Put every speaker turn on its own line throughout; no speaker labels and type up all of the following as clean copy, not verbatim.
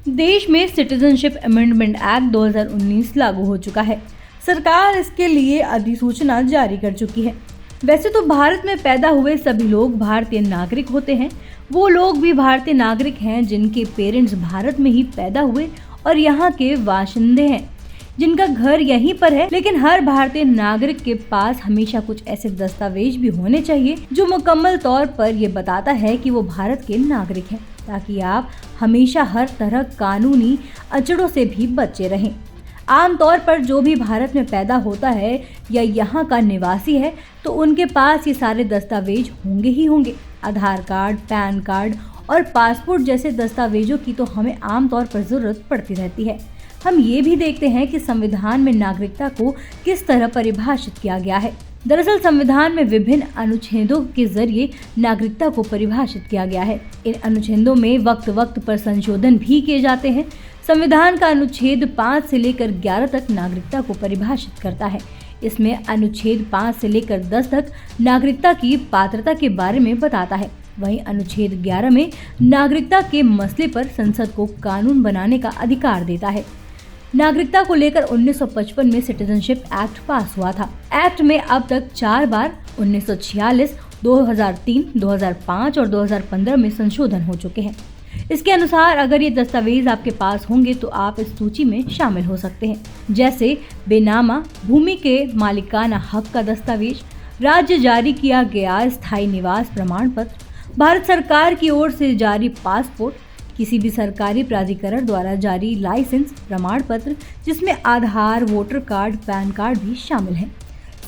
देश में citizenship amendment act 2019 लागू हो चुका है। सरकार इसके लिए अधिसूचना जारी कर चुकी है। वैसे तो भारत में पैदा हुए सभी लोग भारतीय नागरिक होते हैं। वो लोग भी भारतीय नागरिक हैं जिनके पेरेंट्स भारत में ही पैदा हुए और यहाँ के बाशिंदे हैं, जिनका घर यहीं पर है। लेकिन हर भारतीय नागरिक के पास हमेशा कुछ ऐसे दस्तावेज भी होने चाहिए जो मुकम्मल तौर पर ये बताता है कि वो भारत के नागरिक हैं, ताकि आप हमेशा हर तरह कानूनी अड़चनों से भी बचे रहें। आमतौर पर जो भी भारत में पैदा होता है या यहाँ का निवासी है तो उनके पास ये सारे दस्तावेज होंगे ही होंगे। आधार कार्ड, पैन कार्ड और पासपोर्ट जैसे दस्तावेजों की तो हमें आमतौर पर ज़रूरत पड़ती रहती है। हम ये भी देखते हैं कि संविधान में नागरिकता को किस तरह परिभाषित किया गया है। दरअसल संविधान में विभिन्न अनुच्छेदों के जरिए नागरिकता को परिभाषित किया गया है। इन अनुच्छेदों में वक्त वक्त पर संशोधन भी किए जाते हैं। संविधान का अनुच्छेद 5 से लेकर 11 तक नागरिकता को परिभाषित करता है। इसमें अनुच्छेद 5 से लेकर 10 तक नागरिकता की पात्रता के बारे में बताता है। वहीं अनुच्छेद 11 में नागरिकता के मसले पर संसद को कानून बनाने का अधिकार देता है। नागरिकता को लेकर 1955 में सिटीजनशिप एक्ट पास हुआ था। एक्ट में अब तक 4 बार 1946, 2003, 2005 और 2015 में संशोधन हो चुके हैं। इसके अनुसार अगर ये दस्तावेज आपके पास होंगे तो आप इस सूची में शामिल हो सकते हैं, जैसे बेनामा भूमि के मालिकाना हक का दस्तावेज, राज्य जारी किया गया स्थायी निवास प्रमाण पत्र, भारत सरकार की ओर से जारी पासपोर्ट, किसी भी सरकारी प्राधिकरण द्वारा जारी लाइसेंस प्रमाण पत्र जिसमें आधार, वोटर कार्ड, पैन कार्ड भी शामिल हैं,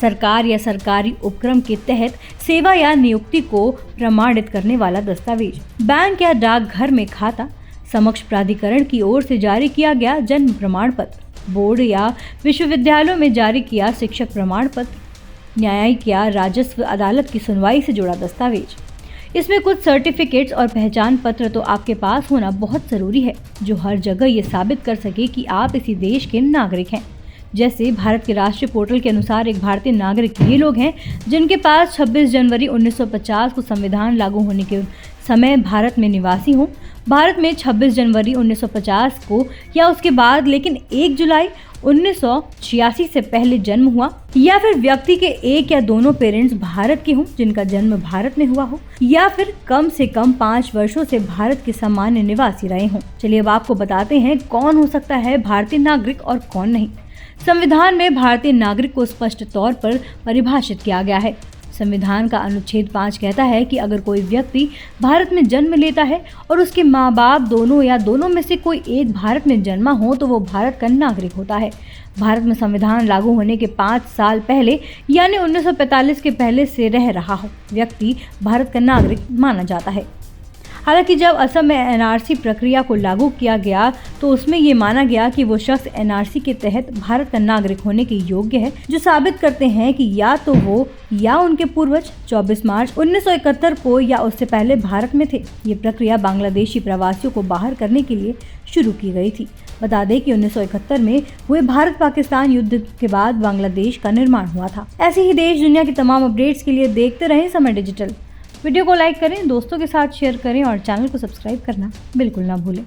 सरकार या सरकारी उपक्रम के तहत सेवा या नियुक्ति को प्रमाणित करने वाला दस्तावेज, बैंक या डाकघर में खाता, समक्ष प्राधिकरण की ओर से जारी किया गया जन्म प्रमाण पत्र, बोर्ड या विश्वविद्यालयों में जारी किया शिक्षक प्रमाण पत्र, न्यायिक या राजस्व अदालत की सुनवाई से जुड़ा दस्तावेज। इसमें कुछ सर्टिफिकेट्स और पहचान पत्र तो आपके पास होना बहुत ज़रूरी है, जो हर जगह ये साबित कर सके कि आप इसी देश के नागरिक हैं। जैसे भारत के राष्ट्रीय पोर्टल के अनुसार एक भारतीय नागरिक ये लोग हैं जिनके पास 26 जनवरी 1950 को संविधान लागू होने के समय भारत में निवासी हों, भारत में 26 जनवरी 1950 को या उसके बाद लेकिन 1 जुलाई 1986 से पहले जन्म हुआ, या फिर व्यक्ति के एक या दोनों पेरेंट्स भारत के हों जिनका जन्म भारत में हुआ हो, या फिर कम से कम 5 वर्षों से भारत के सामान्य निवासी रहे हों। चलिए अब आपको बताते हैं कौन हो सकता है भारतीय नागरिक और कौन नहीं। संविधान में भारतीय नागरिक को स्पष्ट तौर पर परिभाषित किया गया है। संविधान का अनुच्छेद 5 कहता है कि अगर कोई व्यक्ति भारत में जन्म लेता है और उसके माँ बाप दोनों या दोनों में से कोई एक भारत में जन्मा हो तो वो भारत का नागरिक होता है। भारत में संविधान लागू होने के 5 साल पहले यानी 1945 के पहले से रह रहा हो व्यक्ति भारत का नागरिक माना जाता है। हालांकि जब असम में एनआरसी प्रक्रिया को लागू किया गया तो उसमें ये माना गया कि वो शख्स एनआरसी के तहत भारत का नागरिक होने के योग्य है, जो साबित करते हैं कि या तो वो या उनके पूर्वज 24 मार्च 1971 को या उससे पहले भारत में थे। ये प्रक्रिया बांग्लादेशी प्रवासियों को बाहर करने के लिए शुरू की गई थी। बता दें कि 1971 में हुए भारत पाकिस्तान युद्ध के बाद बांग्लादेश का निर्माण हुआ था। ऐसे ही देश दुनिया की तमाम अपडेट्स के लिए देखते रहें समय डिजिटल। वीडियो को लाइक करें, दोस्तों के साथ शेयर करें और चैनल को सब्सक्राइब करना बिल्कुल ना भूलें।